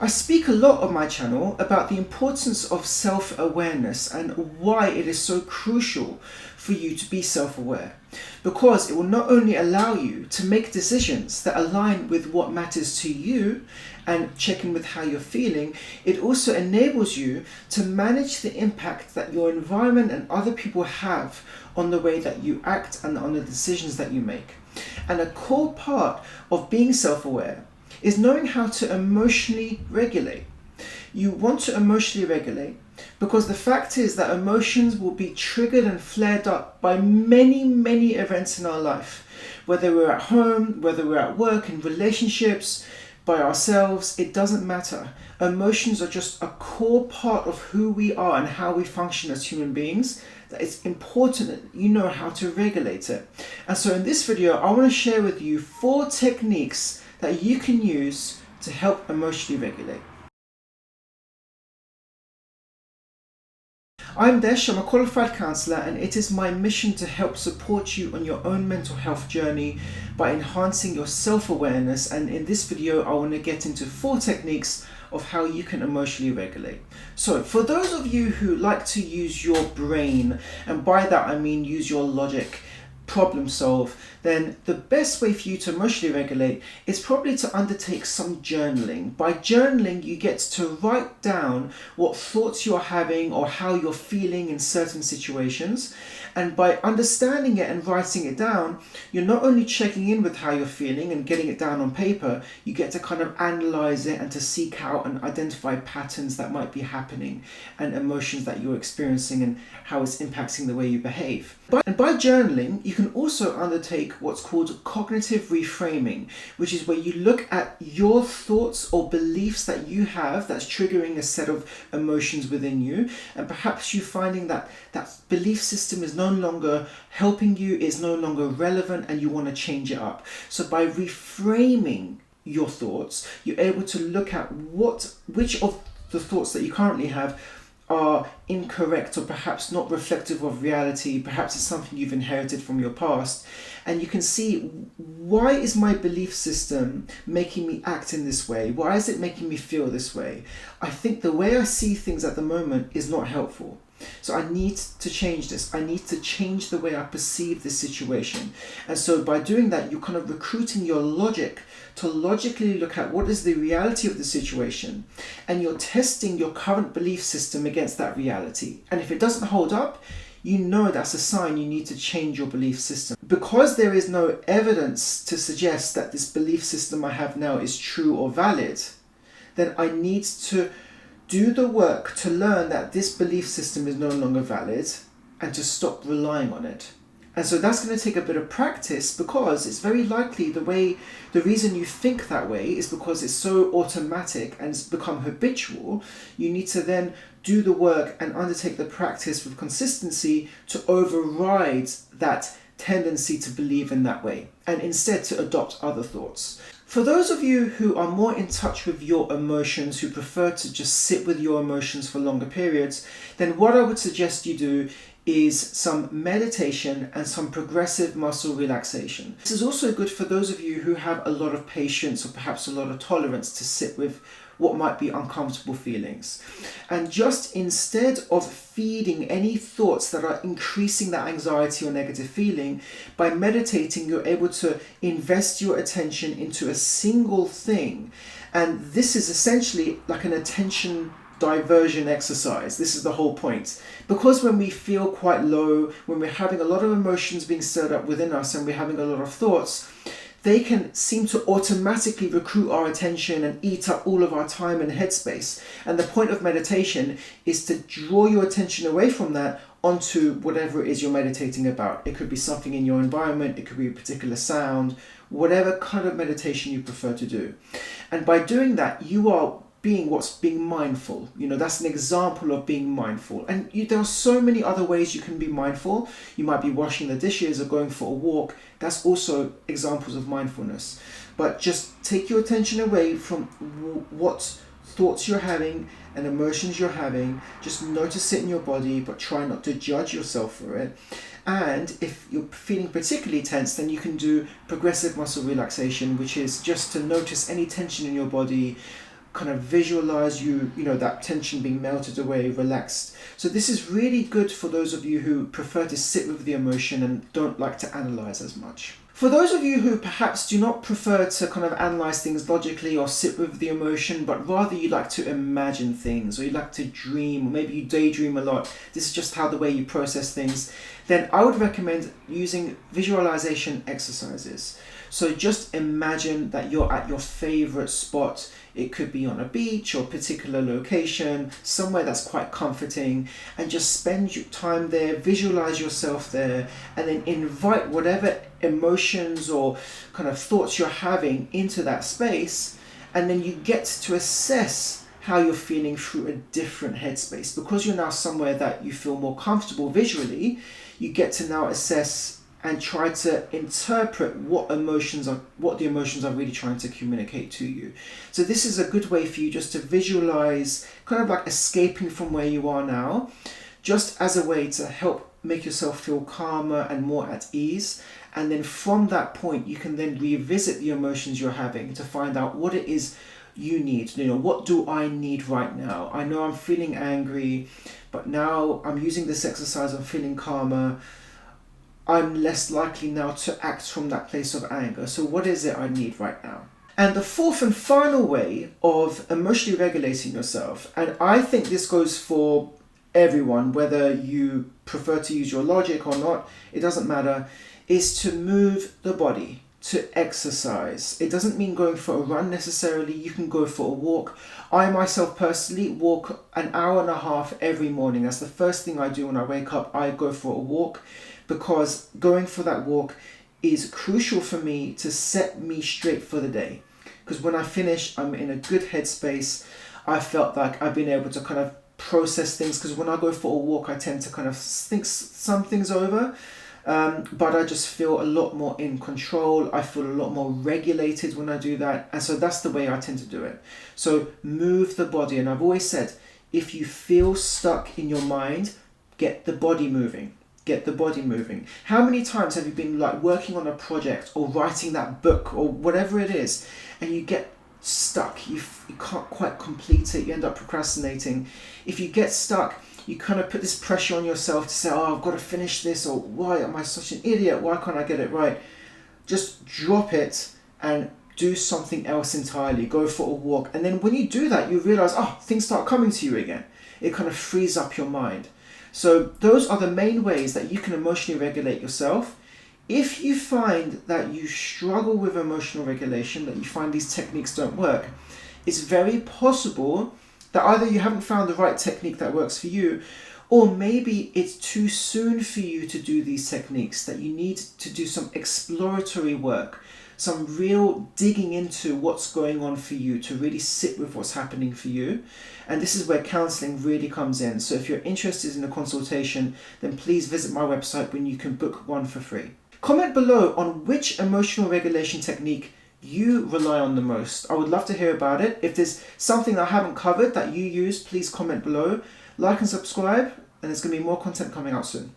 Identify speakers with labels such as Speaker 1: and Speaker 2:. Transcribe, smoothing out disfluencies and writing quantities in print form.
Speaker 1: I speak a lot on my channel about the importance of self-awareness and why it is so crucial for you to be self-aware, because it will not only allow you to make decisions that align with what matters to you and check in with how you're feeling, it also enables you to manage the impact that your environment and other people have on the way that you act and on the decisions that you make. And a core part of being self-aware is knowing how to emotionally regulate. You want to emotionally regulate because the fact is that emotions will be triggered and flared up by many events in our life. Whether we're at home, whether we're at work, in relationships, by ourselves, it doesn't matter. Emotions are just a core part of who we are and how we function as human beings, that it's important that you know how to regulate it. And so in this video, I want to share with you 4 techniques that you can use to help emotionally regulate. I'm Desh, I'm a qualified counsellor, and it is my mission to help support you on your own mental health journey by enhancing your self-awareness. And in this video, I want to get into 4 techniques of how you can emotionally regulate. So for those of you who like to use your brain, and by that I mean use your logic, problem solve, then the best way for you to emotionally regulate is probably to undertake some journaling. By journaling, you get to write down what thoughts you're having or how you're feeling in certain situations. And by understanding it and writing it down, you're not only checking in with how you're feeling and getting it down on paper, you get to kind of analyze it and to seek out and identify patterns that might be happening and emotions that you're experiencing and how it's impacting the way you behave. And by journaling, you can also undertake what's called cognitive reframing, which is where you look at your thoughts or beliefs that you have that's triggering a set of emotions within you, and perhaps you finding that that belief system is no longer helping you, is no longer relevant, and you want to change it up. So by reframing your thoughts, you're able to look at which of the thoughts that you currently have are incorrect or perhaps not reflective of reality. Perhaps it's something you've inherited from your past, and you can see, why is my belief system making me act in this way? Why is it making me feel this way? I think the way I see things at the moment is not helpful. So I need to change this. I need to change the way I perceive this situation. And so by doing that, you're kind of recruiting your logic to logically look at what is the reality of the situation, and you're testing your current belief system against that reality. And if it doesn't hold up, you know that's a sign you need to change your belief system. Because there is no evidence to suggest that this belief system I have now is true or valid, then I need to do the work to learn that this belief system is no longer valid and to stop relying on it. And so that's going to take a bit of practice, because it's very likely the reason you think that way is because it's so automatic and it's become habitual. You need to then do the work and undertake the practice with consistency to override that tendency to believe in that way and instead to adopt other thoughts. For those of you who are more in touch with your emotions, who prefer to just sit with your emotions for longer periods, then what I would suggest you do is some meditation and some progressive muscle relaxation. This is also good for those of you who have a lot of patience or perhaps a lot of tolerance to sit with what might be uncomfortable feelings. And just instead of feeding any thoughts that are increasing that anxiety or negative feeling, by meditating, you're able to invest your attention into a single thing. And this is essentially like an attention diversion exercise. This is the whole point. Because when we feel quite low, when we're having a lot of emotions being stirred up within us and we're having a lot of thoughts, they can seem to automatically recruit our attention and eat up all of our time and headspace. And the point of meditation is to draw your attention away from that onto whatever it is you're meditating about. It could be something in your environment, it could be a particular sound, whatever kind of meditation you prefer to do. And by doing that, you are being mindful. That's an example of being mindful. And there are so many other ways you can be mindful. You might be washing the dishes or going for a walk. That's also examples of mindfulness. But just take your attention away from what thoughts you're having and emotions you're having. Just notice it in your body, but try not to judge yourself for it. And if you're feeling particularly tense, then you can do progressive muscle relaxation, which is just to notice any tension in your body, kind of visualize that tension being melted away, relaxed. So this is really good for those of you who prefer to sit with the emotion and don't like to analyze as much. For those of you who perhaps do not prefer to kind of analyze things logically or sit with the emotion, but rather you like to imagine things, or you like to dream, or maybe you daydream a lot, this is just how the way you process things, then I would recommend using visualization exercises. So just imagine that you're at your favorite spot. It could be on a beach or a particular location, somewhere that's quite comforting, and just spend your time there, visualize yourself there, and then invite whatever emotions or kind of thoughts you're having into that space, and then you get to assess how you're feeling through a different headspace. Because you're now somewhere that you feel more comfortable visually, you get to now assess and try to interpret what the emotions are really trying to communicate to you. So this is a good way for you just to visualize, kind of like escaping from where you are now, just as a way to help make yourself feel calmer and more at ease. And then from that point, you can then revisit the emotions you're having to find out what it is you need. What do I need right now? I know I'm feeling angry, but now I'm using this exercise, I'm feeling calmer. I'm less likely now to act from that place of anger. So what is it I need right now? And the fourth and final way of emotionally regulating yourself, and I think this goes for everyone, whether you prefer to use your logic or not, it doesn't matter, is to move the body, to exercise. It doesn't mean going for a run necessarily. You can go for a walk. I myself personally walk an hour and a half every morning. That's the first thing I do when I wake up. I go for a walk, because going for that walk is crucial for me to set me straight for the day. Because when I finish, I'm in a good headspace. I felt like I've been able to kind of process things, because when I go for a walk, I tend to kind of think some things over, but I just feel a lot more in control. I feel a lot more regulated when I do that. And so that's the way I tend to do it. So move the body. And I've always said, if you feel stuck in your mind, get the body moving. Get the body moving. How many times have you been like working on a project or writing that book or whatever it is, and you get stuck, you can't quite complete it, you end up procrastinating? If you get stuck, you kind of put this pressure on yourself to say, oh, I've got to finish this, or why am I such an idiot? Why can't I get it right? Just drop it and do something else entirely. Go for a walk. And then when you do that, you realize, things start coming to you again. It kind of frees up your mind. So those are the main ways that you can emotionally regulate yourself. If you find that you struggle with emotional regulation, that you find these techniques don't work, it's very possible that either you haven't found the right technique that works for you, or maybe it's too soon for you to do these techniques, that you need to do some exploratory work, some real digging into what's going on for you, to really sit with what's happening for you. And this is where counseling really comes in. So if you're interested in a consultation, then please visit my website when you can book one for free. Comment below on which emotional regulation technique you rely on the most. I would love to hear about it. If there's something that I haven't covered that you use, please comment below. Like and subscribe, and there's going to be more content coming out soon.